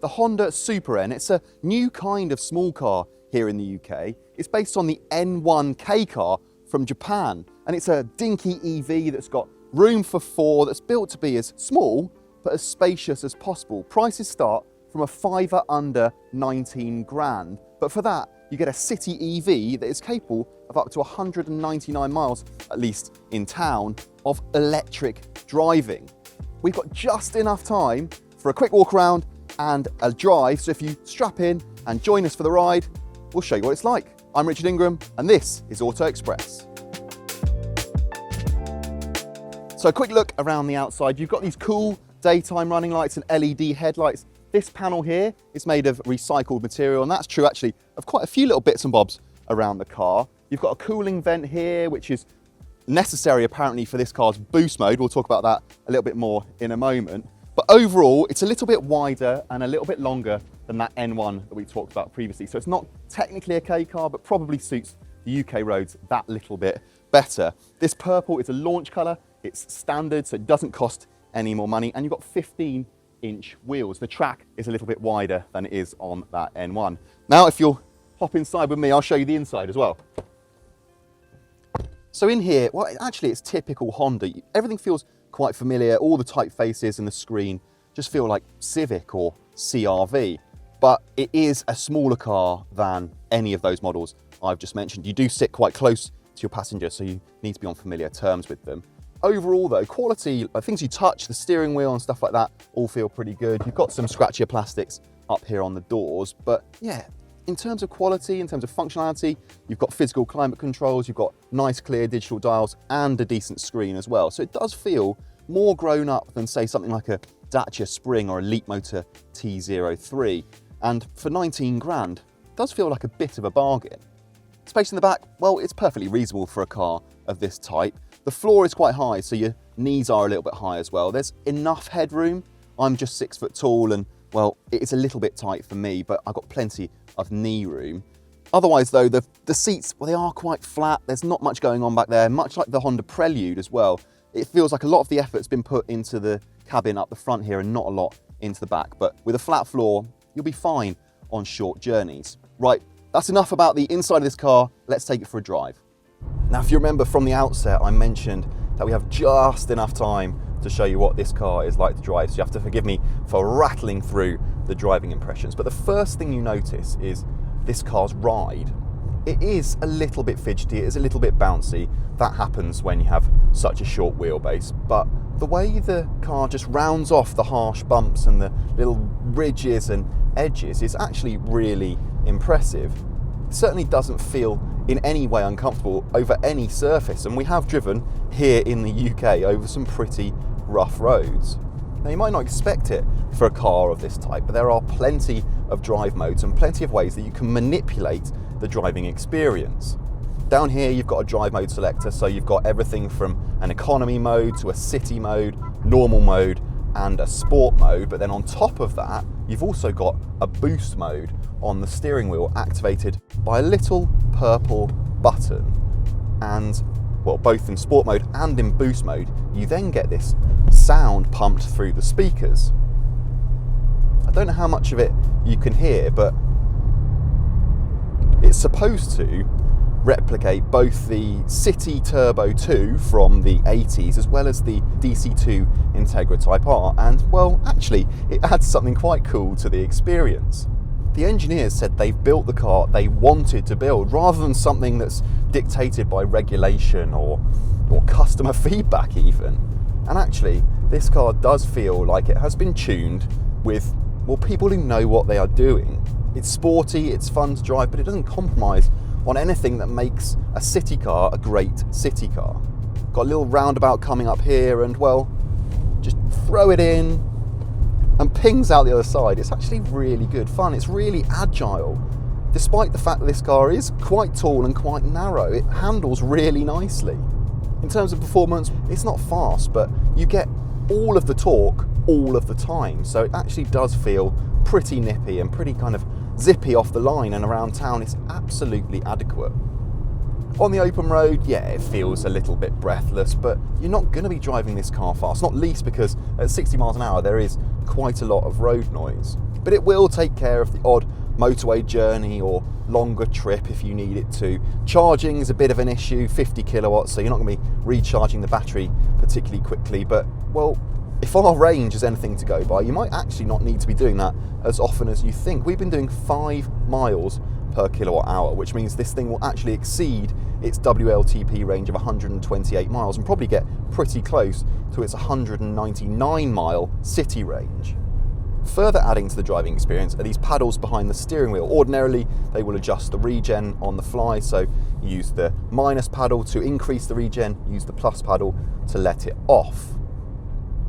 the Honda Supern. It's a new kind of small car here in the UK. It's based on the N1 K car from Japan, and it's a dinky EV that's got room for four, that's built to be as small but as spacious as possible. Prices start from a fiver under 19 grand, but for that you get a city EV that is capable of up to 199 miles, at least in town, of electric driving. We've got just enough time for a quick walk around and a drive, so if you strap in and join us for the ride, we'll show you what it's like. I'm Richard Ingram, and this is Auto Express. So a quick look around the outside. You've got these cool daytime running lights and LED headlights. This panel here is made of recycled material, and that's true actually of quite a few little bits and bobs around the car. You've got a cooling vent here, which is necessary apparently for this car's boost mode. We'll talk about that a little bit more in a moment. But overall, it's a little bit wider and a little bit longer than that N1 that we talked about previously. So it's not technically a K car, but probably suits the UK roads that little bit better. This purple is a launch colour. It's standard, so it doesn't cost any more money. And you've got 15-inch wheels. The track is a little bit wider than it is on that N1. Now, if you'll hop inside with me, I'll show you the inside as well. So in here, well, actually it's typical Honda. Everything feels quite familiar. All the typefaces and the screen just feel like Civic or CR-V. But it is a smaller car than any of those models I've just mentioned. You do sit quite close to your passenger, so you need to be on familiar terms with them. Overall though, quality, things you touch, the steering wheel and stuff like that, all feel pretty good. You've got some scratchier plastics up here on the doors, but yeah, in terms of quality, in terms of functionality, you've got physical climate controls, you've got nice clear digital dials and a decent screen as well. So it does feel more grown up than say something like a Dacia Spring or a Leapmotor T03. And for 19 grand, it does feel like a bit of a bargain. Space in the back, well, it's perfectly reasonable for a car of this type. The floor is quite high, so your knees are a little bit high as well. There's enough headroom. I'm just 6 foot tall and, well, it's a little bit tight for me, but I've got plenty of knee room. Otherwise though, the seats, well, they are quite flat. There's not much going on back there, much like the Honda Prelude as well. It feels like a lot of the effort's been put into the cabin up the front here and not a lot into the back. But with a flat floor, you'll be fine on short journeys. Right, that's enough about the inside of this car. Let's take it for a drive. Now, if you remember from the outset, I mentioned that we have just enough time to show you what this car is like to drive. So you have to forgive me for rattling through the driving impressions. But the first thing you notice is this car's ride. It is a little bit fidgety, it is a little bit bouncy. That happens when you have such a short wheelbase. But the way the car just rounds off the harsh bumps and the little ridges and edges is actually really impressive. It certainly doesn't feel in any way uncomfortable over any surface, and we have driven here in the UK over some pretty rough roads. Now, you might not expect it for a car of this type, but there are plenty of drive modes and plenty of ways that you can manipulate the driving experience. Down here you've got a drive mode selector, so you've got everything from an economy mode to a city mode, normal mode and a sport mode, but then on top of that you've also got a boost mode on the steering wheel activated by a little purple button. And well, both in sport mode and in boost mode, you then get this sound pumped through the speakers. I don't know how much of it you can hear, but it's supposed to replicate both the City Turbo 2 from the 80s as well as the DC2 Integra Type R, and well, actually it adds something quite cool to the experience. The engineers said they've built the car they wanted to build rather than something that's dictated by regulation or customer feedback even. And actually, this car does feel like it has been tuned with, well, people who know what they are doing. It's sporty, it's fun to drive, but it doesn't compromise on anything that makes a city car a great city car. Got a little roundabout coming up here and, well, just throw it in and pings out the other side. It's actually really good fun. It's really agile. Despite the fact that this car is quite tall and quite narrow, it handles really nicely. In terms of performance, it's not fast, but you get all of the torque all of the time. So it actually does feel pretty nippy and pretty kind of zippy off the line, and around town it's absolutely adequate. On the open road, yeah, it feels a little bit breathless, but you're not going to be driving this car fast, not least because at 60 miles an hour there is quite a lot of road noise. but it will take care of the odd motorway journey or longer trip if you need it to. Charging is a bit of an issue, 50 kilowatts, so you're not going to be recharging the battery particularly quickly, but well, if our range is anything to go by, you might actually not need to be doing that as often as you think. We've been doing 5 miles per kilowatt hour, which means this thing will actually exceed its WLTP range of 128 miles and probably get pretty close to its 199 mile city range. Further adding to the driving experience are these paddles behind the steering wheel. Ordinarily, they will adjust the regen on the fly, so use the minus paddle to increase the regen, use the plus paddle to let it off.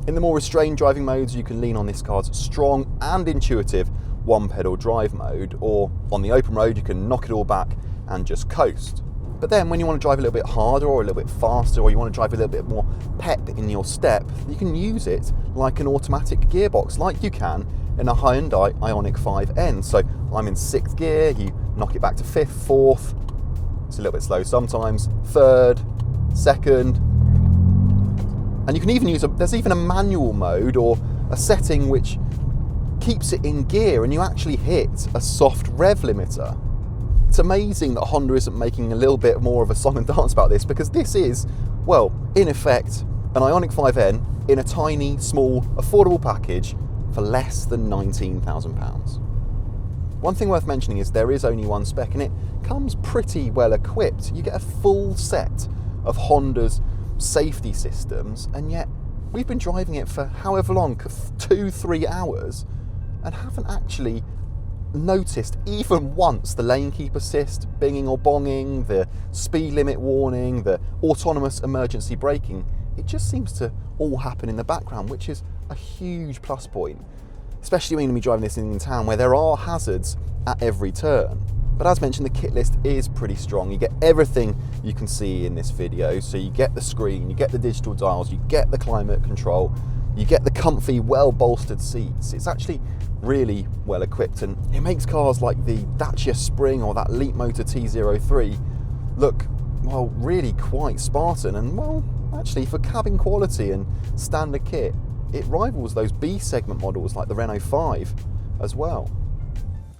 In the more restrained driving modes, you can lean on this car's strong and intuitive one-pedal drive mode, or on the open road, you can knock it all back and just coast. But then when you want to drive a little bit harder or a little bit faster, or you want to drive a little bit more pep in your step, you can use it like an automatic gearbox, like you can in a Hyundai Ioniq 5N. So I'm in 6th gear, you knock it back to 5th, 4th, it's a little bit slow sometimes, 3rd, 2nd, and you can even use there's even a manual mode or a setting which keeps it in gear and you actually hit a soft rev limiter. It's amazing that Honda isn't making a little bit more of a song and dance about this, because this is, well, in effect, an Ioniq 5N in a tiny, small, affordable package for less than £19,000. One thing worth mentioning is there is only one spec and it comes pretty well equipped. You get a full set of Honda's safety systems, and yet we've been driving it for however long, 2-3 hours, and haven't actually noticed even once the lane keep assist binging or bonging, the speed limit warning, the autonomous emergency braking. It just seems to all happen in the background, which is a huge plus point, especially when you're driving this in town where there are hazards at every turn. But as mentioned, the kit list is pretty strong. You get everything you can see in this video. So you get the screen, you get the digital dials, you get the climate control, you get the comfy, well-bolstered seats. It's actually really well equipped, and it makes cars like the Dacia Spring or that Leapmotor T03 look, well, really quite Spartan, and well, actually for cabin quality and standard kit, it rivals those B segment models like the Renault 5 as well.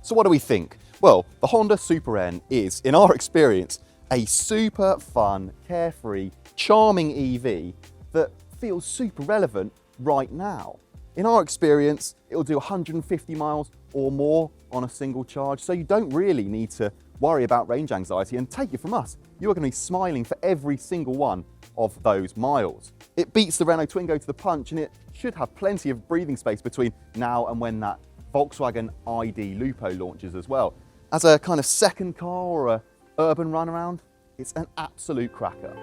So what do we think? Well, the Honda Supern is, in our experience, a super fun, carefree, charming EV that feels super relevant right now. In our experience, it'll do 150 miles or more on a single charge, so you don't really need to worry about range anxiety, and take it from us, you are going to be smiling for every single one of those miles. It beats the Renault Twingo to the punch, and it should have plenty of breathing space between now and when that Volkswagen ID Lupo launches as well. As a kind of second car or a urban runaround, it's an absolute cracker.